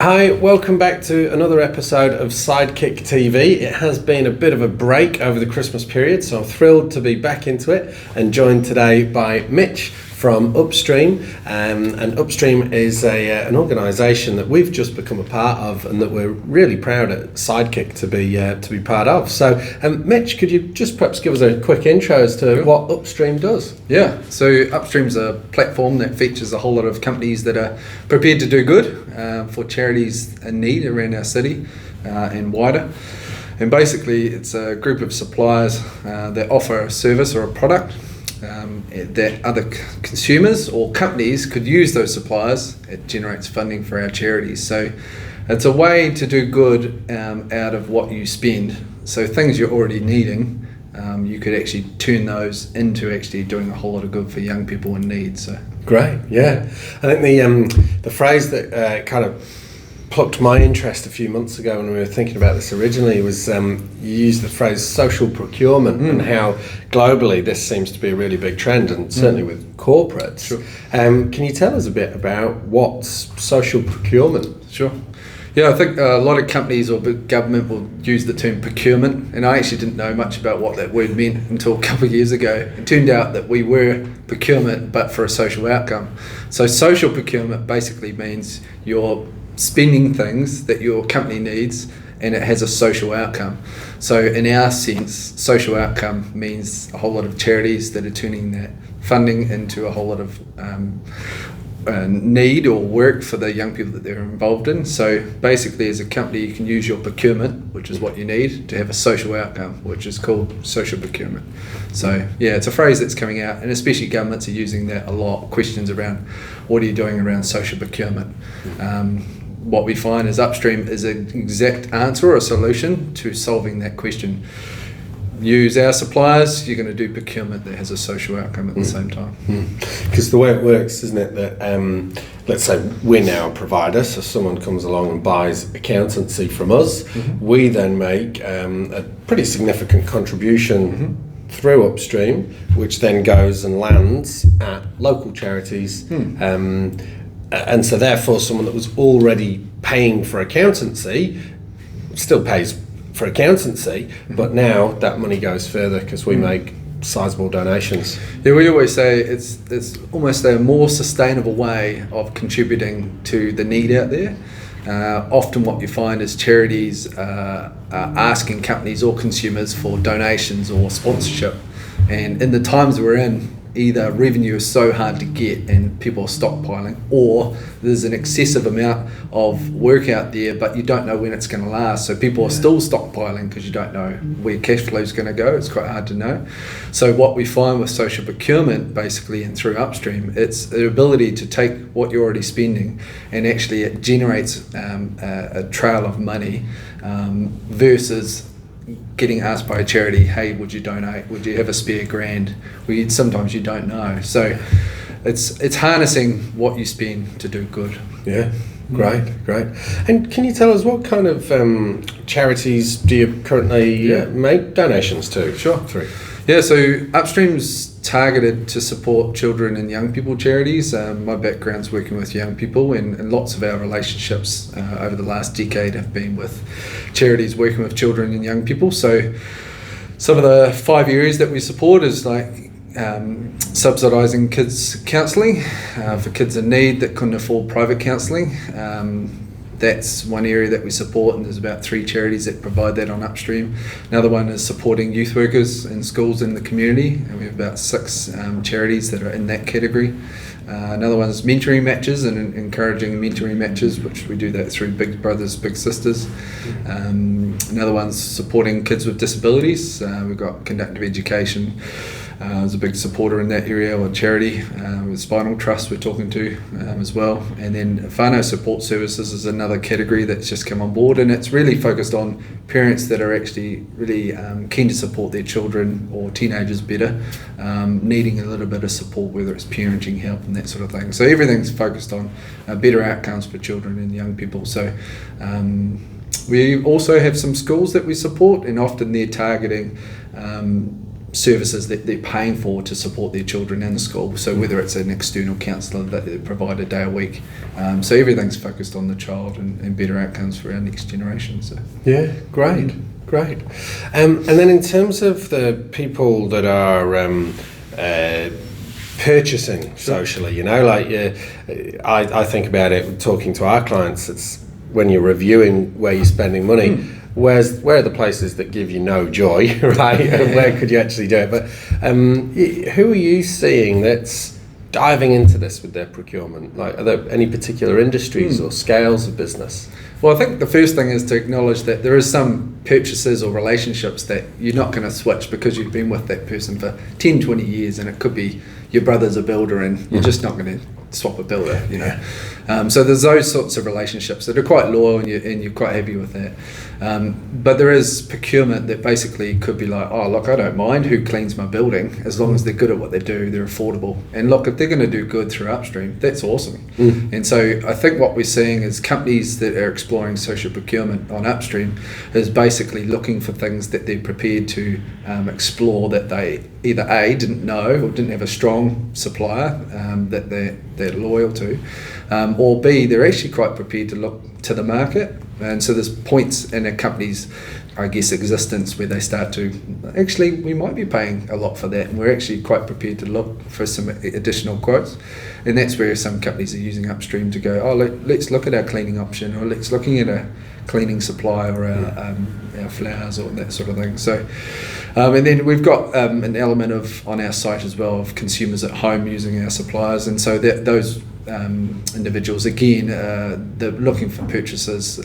Hi, welcome back to another episode of SidekickTV. It has been a bit of a break over the Christmas period, so I'm thrilled to be back into it and joined today by Mitch from Upstream. And Upstream is an organisation that we've just become a part of and that we're really proud at Sidekick to be part of. So, Mitch, could you just perhaps give us a quick intro as to what Upstream does? Yeah, so Upstream's a platform that features a whole lot of companies that are prepared to do good for charities in need around our city and wider. And basically it's a group of suppliers that offer a service or a product that other consumers or companies could use those suppliers. It generates funding for our charities. So it's a way to do good out of what you spend. So things you're already needing, you could actually turn those into actually doing a whole lot of good for young people in need. So great, yeah. I think the phrase that kind of plucked my interest a few months ago when we were thinking about this originally was you used the phrase social procurement and how globally this seems to be a really big trend, and certainly with corporates. Sure. Can you tell us a bit about what's social procurement? Sure. Yeah, I think a lot of companies or big government will use the term procurement, and I actually didn't know much about what that word meant until a couple of years ago. It turned out that we were procurement but for a social outcome. So social procurement basically means you're spending things that your company needs and it has a social outcome. So in our sense, social outcome means a whole lot of charities that are turning that funding into a whole lot of need or work for the young people that they're involved in. So basically as a company you can use your procurement, which is what you need, to have a social outcome, which is called social procurement. So yeah, it's a phrase that's coming out, and especially governments are using that a lot. Questions around what are you doing around social procurement. What we find is Upstream is an exact answer or a solution to solving that question. Use our suppliers, you're going to do procurement that has a social outcome at the same time. Because the way it works, isn't it, that let's say we're now a provider, so someone comes along and buys accountancy from us, we then make a pretty significant contribution through Upstream, which then goes and lands at local charities. And so therefore someone that was already paying for accountancy still pays for accountancy, but now that money goes further because we make sizable donations. Yeah, we always say it's almost a more sustainable way of contributing to the need out there. Often what you find is charities are asking companies or consumers for donations or sponsorship, and in the times we're in, either revenue is so hard to get and people are stockpiling, or there's an excessive amount of work out there but you don't know when it's going to last, so people are still stockpiling because you don't know where cash flow is going to go. It's quite hard to know. So what we find with social procurement basically, and through Upstream, it's the ability to take what you're already spending and actually it generates a trail of money versus getting asked by a charity, hey, would you donate? Would you have a spare grand? Sometimes you don't know. So it's harnessing what you spend to do good. Yeah, great. And can you tell us what kind of charities do you currently make donations to? Sure. Yeah, so Upstream's targeted to support children and young people charities. My background's working with young people, and lots of our relationships over the last decade have been with charities working with children and young people. So some of the 5 areas that we support is like subsidising kids counselling for kids in need that couldn't afford private counselling. That's one area that we support, and there's about 3 charities that provide that on Upstream. Another one is supporting youth workers in schools in the community, and we have about 6 charities that are in that category. Another one is mentoring matches and encouraging mentoring matches, which we do that through Big Brothers Big Sisters. Another one's supporting kids with disabilities. We've got Conductive Education. There's a big supporter in that area, or charity with Spinal Trust we're talking to as well. And then whānau support services is another category that's just come on board, and it's really focused on parents that are actually really keen to support their children or teenagers better, needing a little bit of support, whether it's parenting help and that sort of thing. So everything's focused on better outcomes for children and young people. So we also have some schools that we support, and often they're targeting services that they're paying for to support their children in the school. So whether it's an external counsellor that they provide a day a week, so everything's focused on the child and better outcomes for our next generation. So yeah, great. And then in terms of the people that are purchasing socially, you know, like I think about it talking to our clients. It's when you're reviewing where you're spending money. Where are the places that give you no joy, right? And where could you actually do it? But who are you seeing that's diving into this with their procurement? Like, are there any particular industries or scales of business? Well, I think the first thing is to acknowledge that there is some purchases or relationships that you're not going to switch because you've been with that person for 10, 20 years, and it could be your brother's a builder and you're just not going to swap a builder, you know. So there's those sorts of relationships that are quite loyal and you're quite happy with that. But there is procurement that basically could be like, oh, look, I don't mind who cleans my building as long as they're good at what they do, they're affordable. And look, if they're going to do good through Upstream, that's awesome. And so I think what we're seeing is companies that are exploring social procurement on Upstream is basically looking for things that they're prepared to explore that they either A, didn't know or didn't have a strong supplier that they're loyal to, or B, they're actually quite prepared to look to the market. And so there's points in a company's, I guess, existence where they start to, actually, we might be paying a lot for that, and we're actually quite prepared to look for some additional quotes. And that's where some companies are using Upstream to go, oh, let's look at our cleaning option, or let's looking at a cleaning supply, or our flowers, or that sort of thing. So, and then we've got an element of on our site as well of consumers at home using our suppliers, and so those individuals again, they're looking for purchases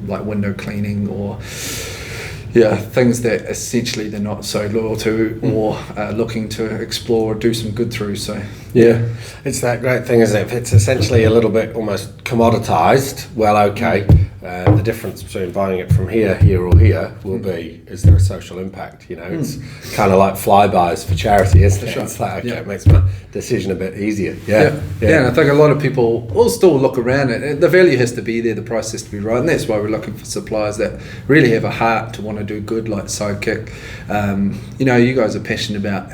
like window cleaning or things that essentially they're not so loyal to or looking to explore or do some good through. So it's that great thing, isn't it? If it's essentially a little bit almost commoditized, well, okay, the difference between buying it from here or here will be, is there a social impact? You know, it's kind of like flybys for charity, isn't it? It's like, okay, it makes my decision a bit easier. And I think a lot of people will still look around it. The value has to be there, the price has to be right, and that's why we're looking for suppliers that really have a heart to want to do good, like Sidekick. You know, you guys are passionate about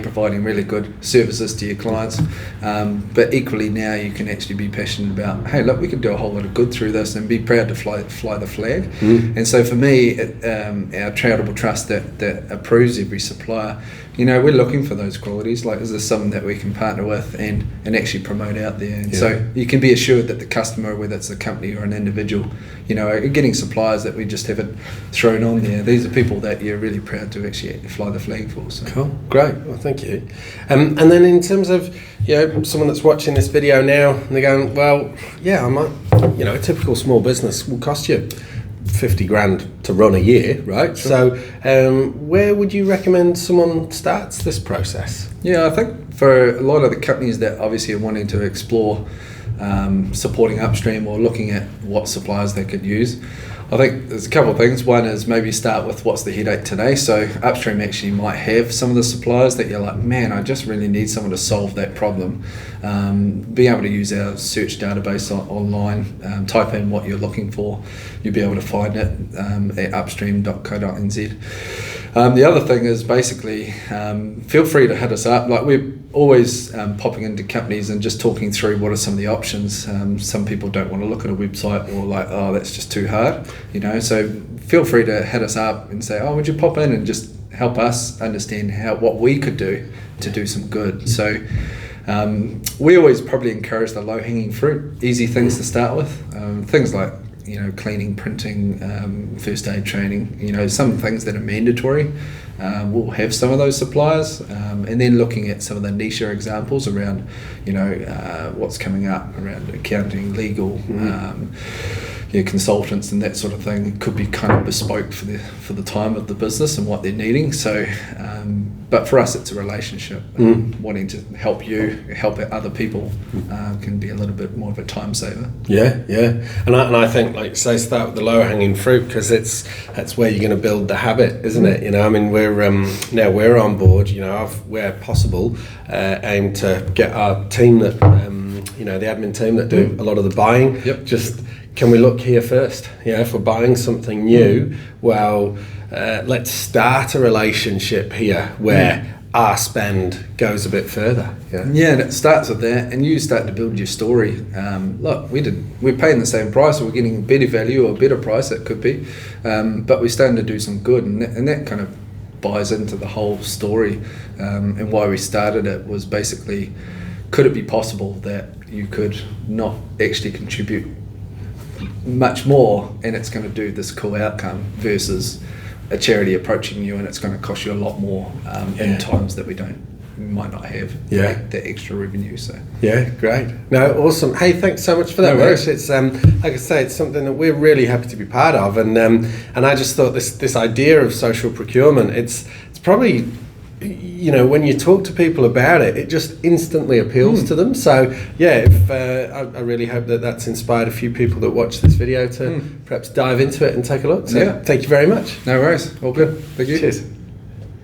providing really good services to your clients, but equally now you can actually be passionate about, hey, look, we can do a whole lot of good through this and be proud to fly the flag. And so for me, our charitable trust that approves every supplier, you know, we're looking for those qualities. Like, is there something that we can partner with and actually promote out there? And so you can be assured that the customer, whether it's a company or an individual, you know, are getting suppliers that we just haven't thrown on there. These are people that you're really proud to actually fly the flag for. So. Cool, great. Well, thank you. And then in terms of, you know, someone that's watching this video now and they're going, well, yeah, I might, you know, a typical small business will cost you 50 grand to run a year, right? Sure. So where would you recommend someone starts this process? Yeah, I think for a lot of the companies that obviously are wanting to explore supporting Upstream or looking at what suppliers they could use, I think there's a couple of things. One is maybe start with what's the headache today. So Upstream actually might have some of the suppliers that you're like, man, I just really need someone to solve that problem. Being able to use our search database online, type in what you're looking for, you'll be able to find it at upstream.co.nz. The other thing is basically feel free to hit us up. Like, we're always popping into companies and just talking through what are some of the options. Some people don't want to look at a website, or like, oh, that's just too hard, you know. So feel free to hit us up and say, oh, would you pop in and just help us understand what we could do to do some good. So we always probably encourage the low-hanging fruit, easy things to start with, things like, you know, cleaning, printing, first aid training, you know, some things that are mandatory. We'll have some of those suppliers, and then looking at some of the niche examples around, you know, what's coming up around accounting, legal, consultants and that sort of thing. It could be kind of bespoke for the time of the business and what they're needing. So, but for us, it's a relationship. Wanting to help other people can be a little bit more of a time saver. Yeah, and I think, like you say, start with the lower hanging fruit, because that's where you're going to build the habit, isn't it? You know, I mean, now we're on board. You know, where possible, aim to get our team that, you know, the admin team that do a lot of the buying, just can we look here first? If we're buying something new, well, let's start a relationship here where our spend goes a bit further. Yeah, and it starts with that, and you start to build your story. Look, we're paying the same price, or we're getting better value or a better price, it could be, but we're starting to do some good, and that kind of buys into the whole story. And why we started it was basically, could it be possible that you could not actually contribute much more, and it's going to do this cool outcome, versus a charity approaching you and it's going to cost you a lot more in times that we might not have that extra revenue. So great. No, awesome. Hey, thanks so much for that, Mitch. It's like I say, it's something that we're really happy to be part of, and I just thought this idea of social procurement, it's probably, when you talk to people about it, it just instantly appeals to them. So if I really hope that that's inspired a few people that watch this video to perhaps dive into it and take a look. So thank you very much. No worries. All good. Thank you. Cheers.